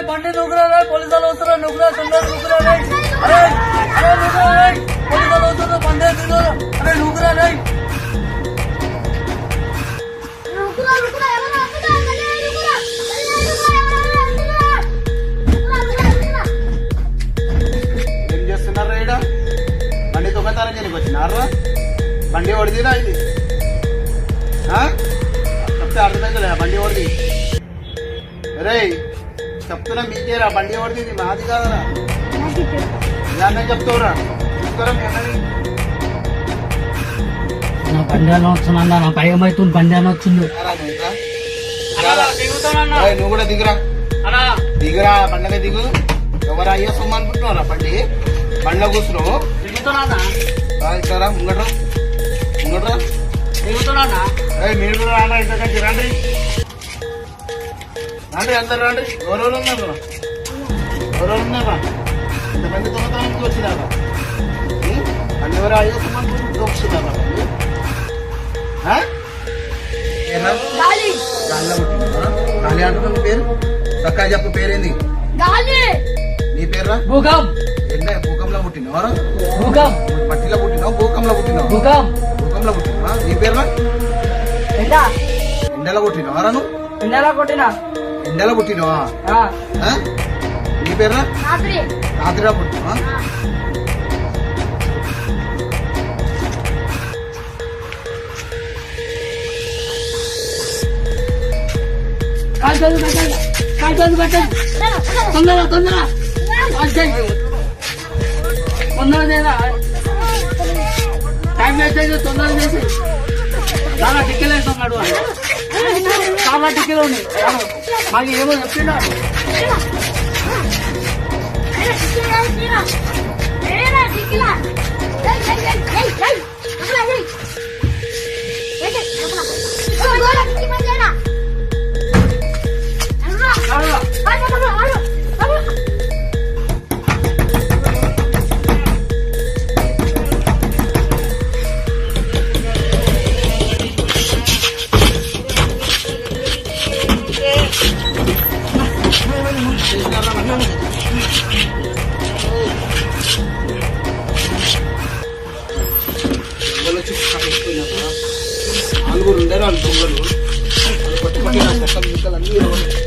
బండి నువ్వురా పోలీసులు వస్తున్నా నువ్వురా తొందరగా నువ్వురా అరే అరే నువ్వురా పోలీసులు వస్తున్నా బండి అరే నువ్వురా ఏం చేస్తున్నారా ఈడ బండి దొంగతనం చేయడానికి వచ్చినారా బండి ఓడిదిరా ఇది చెప్తే అర్థమైందిలే బండి ఓడిది రే చెప్తున్నా మీకేరా బండి ఓడిది ఇది మాది కాదరా ఇలానే చెప్తావురా చూసుకోరా మీ అన్నని నా బండి అని వస్తున్నా నా భయం అవుతుంది బండి అని వచ్చింది నువ్వు కూడా దిగురా దిగురా బండనే దిగు ఎవరు అయ్యో సొమ్ము అనుకుంటున్నారా బండి బండ్లో కూర్చున్నావు ఇస్తారా ముంగట్రా మీరు కూడా రాండి ఇంతకంటే రండి రండి అందరు రండి ఎవరెవరు ఉన్నారా ఇంతమంది దొంగతనానికి వచ్చినారా అన్ని ఎవరు అయ్యో సొమ్ము అనుకుంటున్నారు దొక్కుతున్నారా గాలిలో పుట్టినారా గాలి అంటున్నా పేరు చక్కగా చెప్పు పేరేంది నీ పేర్రా భూకం భూకంలో పుట్టినవారా భూకం పట్టిలో పుట్టినావు భూకంలో పుట్టినావు భూకం భూకంలో పుట్టినవా నీ పేర్రా ఎండలో పుట్టినవారా నువ్వు ఎండలో పుట్టినవా నీ పేర్రా రాత్రిలో పుట్టినవా తొందర టైం వేస్ట్ అయితే తొందరగా చేసి చాలా టిక్కలు వేస్తున్నాడు చాలా టిక్కలు ఉన్నాయి మాకు ఏమో చెప్తున్నా నలుగురు ఉండరు వాళ్ళు దొంగలు పట్టి పట్టి నా పక్కన ముక్కలు అన్ని